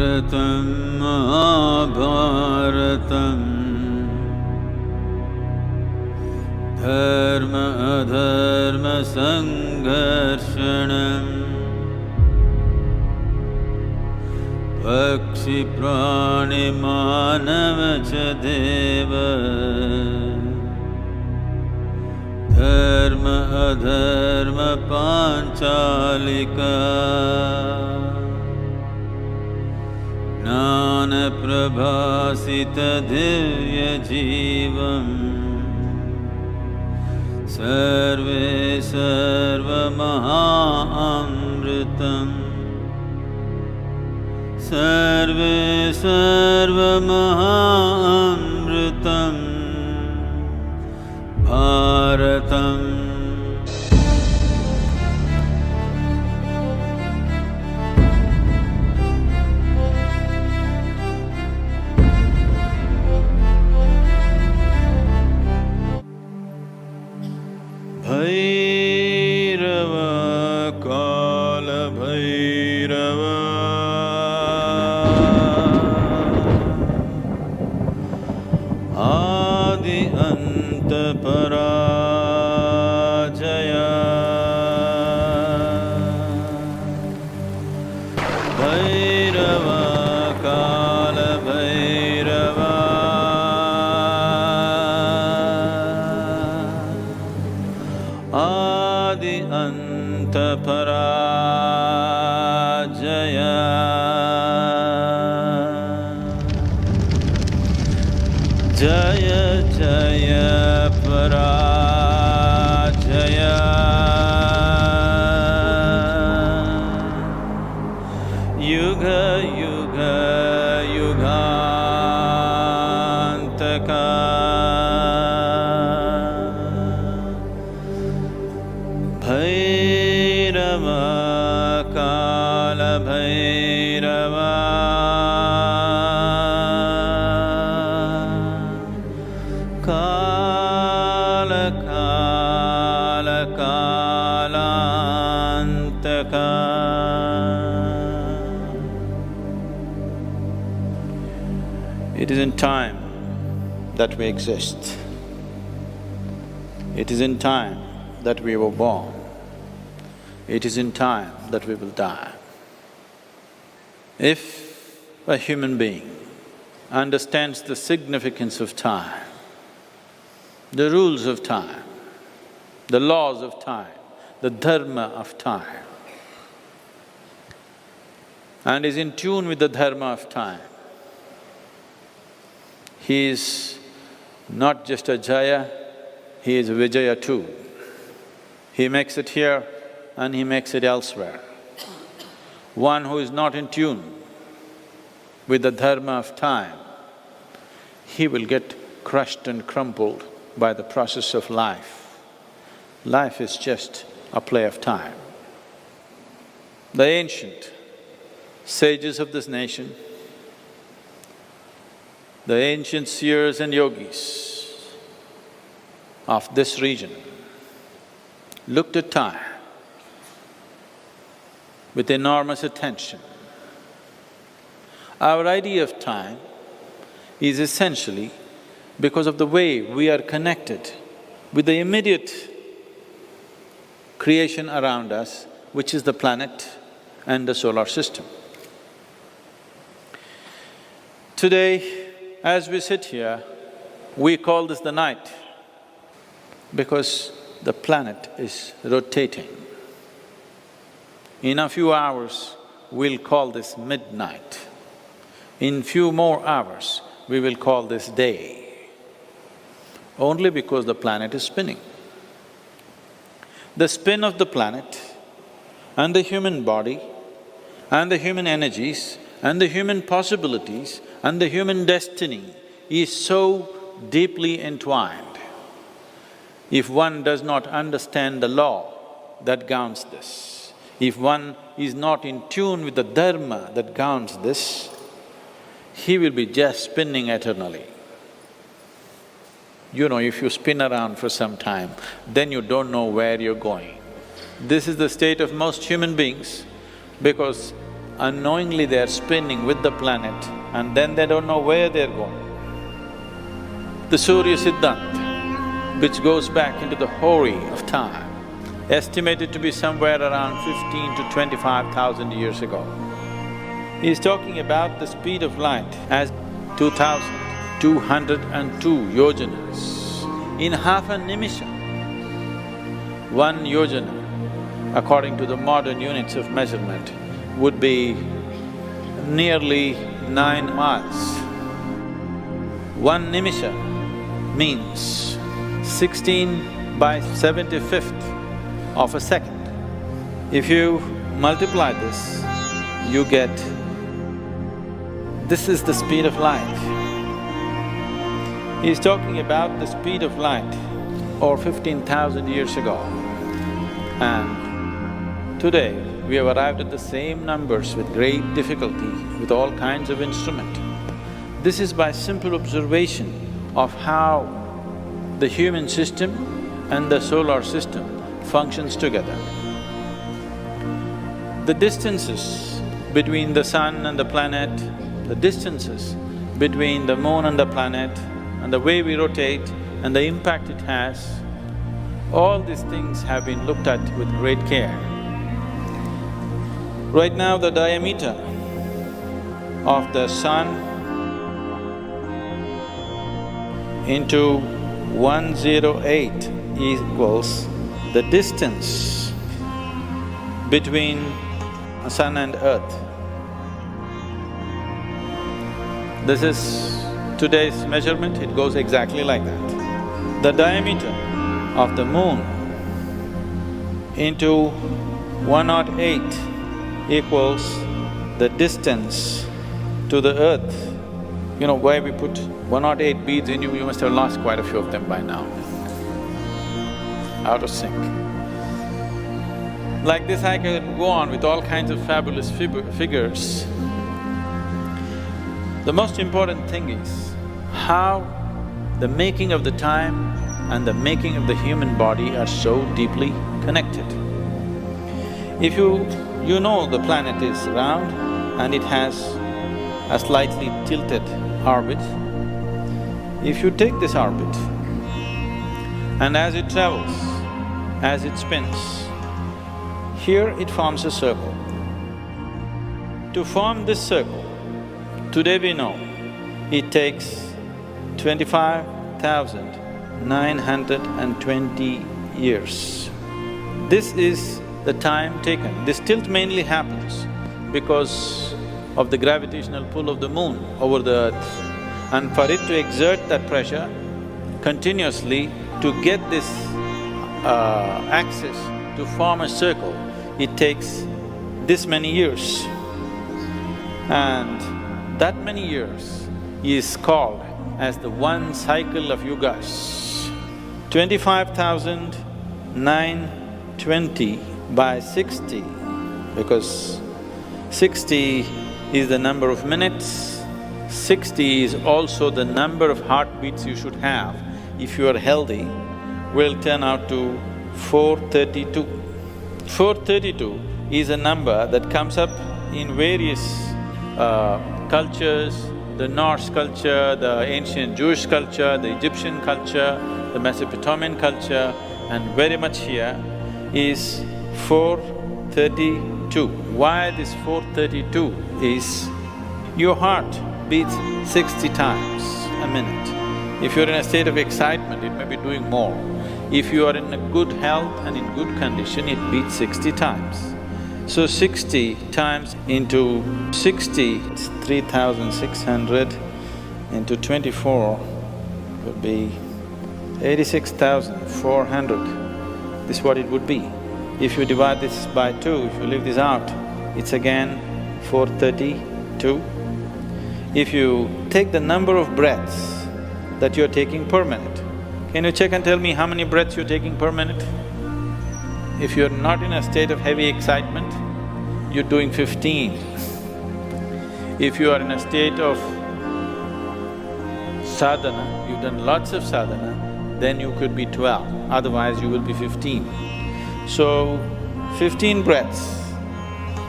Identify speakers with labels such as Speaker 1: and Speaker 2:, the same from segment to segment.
Speaker 1: Bharatam Mahabharatam Dharma Adharma Sangharshanam Pakshi Prani Manava cha Deva Dharma Adharma Panchalika Jnana Prabhasita Divya Jivam Sarve Sarva Maha Amritam Sarve Sarva Maha Amritam Bharatam Bhairava Kala Bhairava Adi Anta Parajaya Bhairava Kala Bhairava Adi Anta Parajaya Jaya Jaya Parajaya Yuga Yuga Yugantaka Bhairava Kala Bhairava Kala Kala Kalantaka It is in time that we exist. It is in time that we were born. It is in time that we will die. If a human being understands the significance of time, the rules of time, the laws of time, the dharma of time, and is in tune with the dharma of time, he is not just a Jaya, he is a Vijaya too. He makes it here and he makes it elsewhere. One who is not in tune with the dharma of time, he will get crushed and crumpled by the process of life. Life is just a play of time. The ancient sages of this nation, the ancient seers and yogis of this region looked at time with enormous attention. Our idea of time is essentially because of the way we are connected with the immediate creation around us, which is the planet and the solar system. Today, as we sit here, we call this the night because the planet is rotating. In a few hours, we'll call this midnight. In few more hours, we will call this day, only because the planet is spinning. The spin of the planet and the human body and the human energies and the human possibilities and the human destiny is so deeply entwined. If one does not understand the law that governs this, if one is not in tune with the dharma that governs this, he will be just spinning eternally. You know, if you spin around for some time, then you don't know where you're going. This is the state of most human beings because unknowingly they're spinning with the planet and then they don't know where they're going. The Surya Siddhanta, which goes back into the hori of time, estimated to be somewhere around 15 to 25,000 years ago. He's talking about the speed of light as 2,202 yojanas. In half a nimisha, 1 yojana, according to the modern units of measurement, would be nearly 9 miles. 1 nimisha means 16/75th of a second. If you multiply this, you get… this is the speed of light. He's talking about the speed of light over 15,000 years ago. And today, we have arrived at the same numbers with great difficulty, with all kinds of instrument. This is by simple observation of how the human system and the solar system functions together. The distances between the sun and the planet, the distances between the moon and the planet, and the way we rotate and the impact it has, all these things have been looked at with great care. Right now, the diameter of the sun into 108 equals the distance between sun and earth. This is today's measurement, it goes exactly like that. The diameter of the moon into 108 equals the distance to the earth. You know why we put 108 beads in you must have lost quite a few of them by now. Out of sync. Like this I can go on with all kinds of fabulous figures. The most important thing is how the making of the time and the making of the human body are so deeply connected. If you know the planet is round and it has a slightly tilted orbit, if you take this orbit and as it travels, as it spins, here it forms a circle. To form this circle, today we know it takes 25,920 years. This is the time taken. This tilt mainly happens because of the gravitational pull of the moon over the earth. And for it to exert that pressure continuously to get this axis to form a circle, it takes this many years. And that many years is called as the one cycle of yugas. 25,920 by 60, because 60 is the number of minutes, 60 is also the number of heartbeats you should have if you are healthy, will turn out to 432. 432 is a number that comes up in various cultures, the Norse culture, the ancient Jewish culture, the Egyptian culture, the Mesopotamian culture, and very much here is 432. Why this 432 is, your heart beats 60 times a minute. If you're in a state of excitement, it may be doing more. If you are in a good health and in good condition, it beats 60 times. So 60 times into 60, it's 3,600 into 24 would be 86,400. This is what it would be. If you divide this by 2, if you leave this out, it's again 432. If you take the number of breaths that you're taking per minute, can you check and tell me how many breaths you're taking per minute? If you're not in a state of heavy excitement, you're doing 15. If you are in a state of sadhana, you've done lots of sadhana, then you could be 12, otherwise you will be 15. So, 15 breaths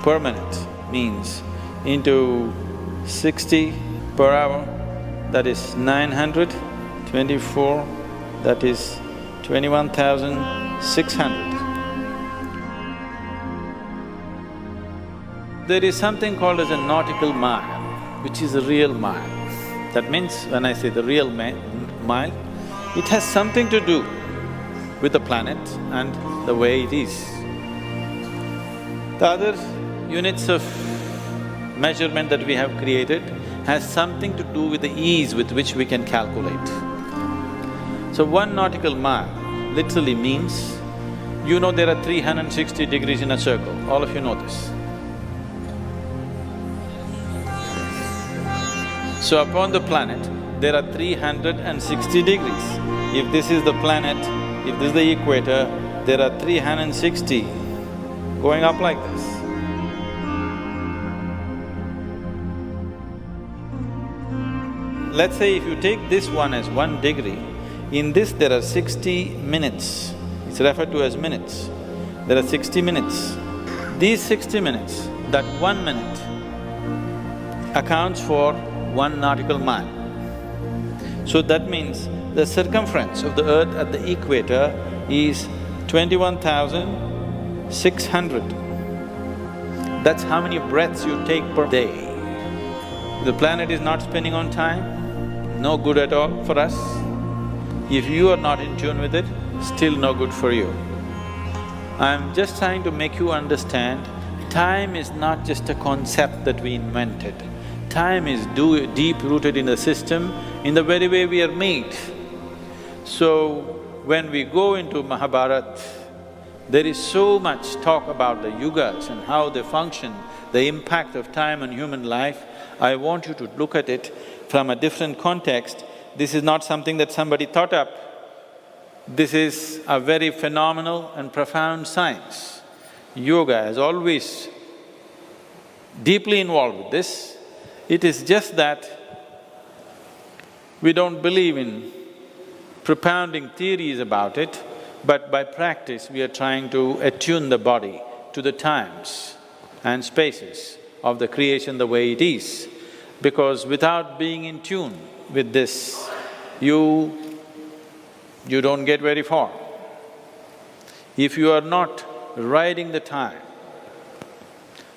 Speaker 1: per minute means into 60 per hour, that is 900, 24, that is 21,600. There is something called as a nautical mile, which is a real mile. That means, when I say the real mile, it has something to do with the planet and the way it is. The other units of measurement that we have created has something to do with the ease with which we can calculate. So 1 nautical mile literally means, you know there are 360 degrees in a circle, all of you know this. So upon the planet, there are 360 degrees. If this is the planet, if this is the equator, there are 360 going up like this. Let's say if you take this one as 1 degree, in this there are 60 minutes. It's referred to as minutes. There are 60 minutes. These 60 minutes, that 1 minute accounts for 1 nautical mile. So that means the circumference of the earth at the equator is 21,600. That's how many breaths you take per day. The planet is not spinning on time, no good at all for us. If you are not in tune with it, still no good for you. I'm just trying to make you understand, time is not just a concept that we invented. Time is deep-rooted in the system, in the very way we are made. So, when we go into Mahabharata, there is so much talk about the yugas and how they function, the impact of time on human life. I want you to look at it from a different context. This is not something that somebody thought up. This is a very phenomenal and profound science. Yoga is always deeply involved with this. It is just that we don't believe in propounding theories about it, but by practice we are trying to attune the body to the times and spaces of the creation the way it is. Because without being in tune with this, you don't get very far. If you are not riding the time,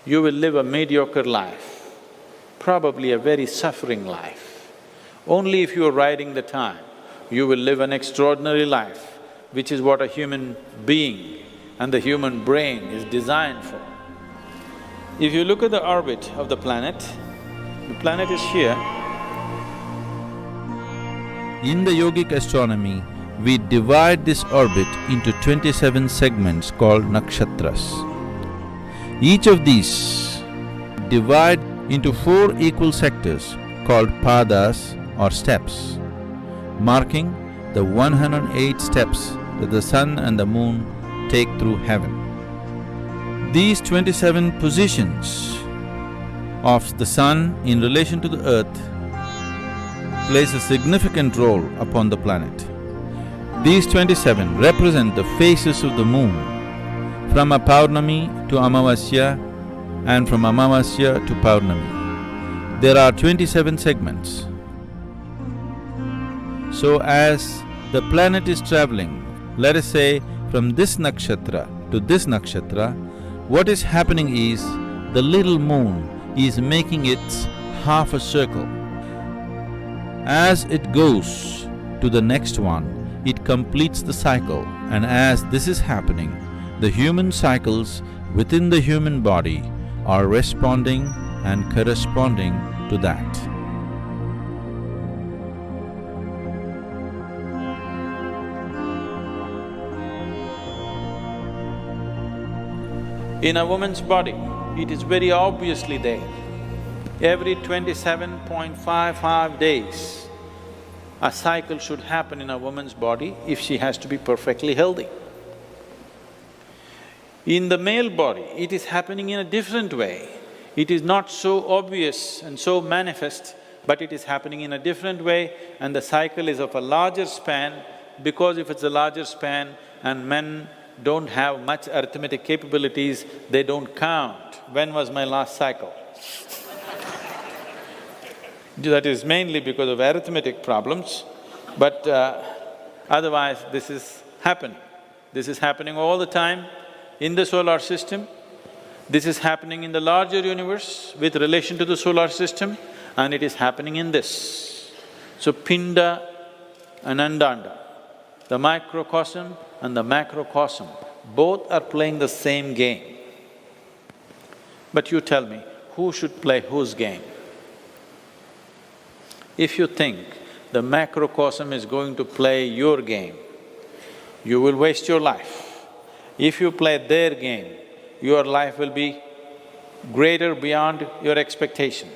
Speaker 1: you will live a mediocre life, probably a very suffering life. Only if you are riding the time, you will live an extraordinary life, which is what a human being and the human brain is designed for. If you look at the orbit of the planet is here.
Speaker 2: In the yogic astronomy, we divide this orbit into 27 segments called nakshatras. Each of these divide into 4 equal sectors called padas or steps, marking the 108 steps that the sun and the moon take through heaven. These 27 positions of the sun in relation to the earth plays a significant role upon the planet. These 27 represent the phases of the moon, from a Paurnami to Amavasya and from Amavasya to Paurnami. There are 27 segments. So as the planet is travelling, let us say from this nakshatra to this nakshatra, what is happening is the little moon is making its half a circle. As it goes to the next one, it completes the cycle, and as this is happening, the human cycles within the human body are responding and corresponding to that.
Speaker 1: In a woman's body, it is very obviously there. Every 27.55 days, a cycle should happen in a woman's body if she has to be perfectly healthy. In the male body, it is happening in a different way. It is not so obvious and so manifest, but it is happening in a different way, and the cycle is of a larger span, because if it's a larger span and men don't have much arithmetic capabilities, they don't count when was my last cycle? That is mainly because of arithmetic problems, but otherwise this is happening. This is happening all the time in the solar system. This is happening in the larger universe with relation to the solar system, and it is happening in this. So Pinda and Andanda, the microcosm and the macrocosm, both are playing the same game. But you tell me, who should play whose game? If you think the macrocosm is going to play your game, you will waste your life. If you play their game, your life will be greater beyond your expectation.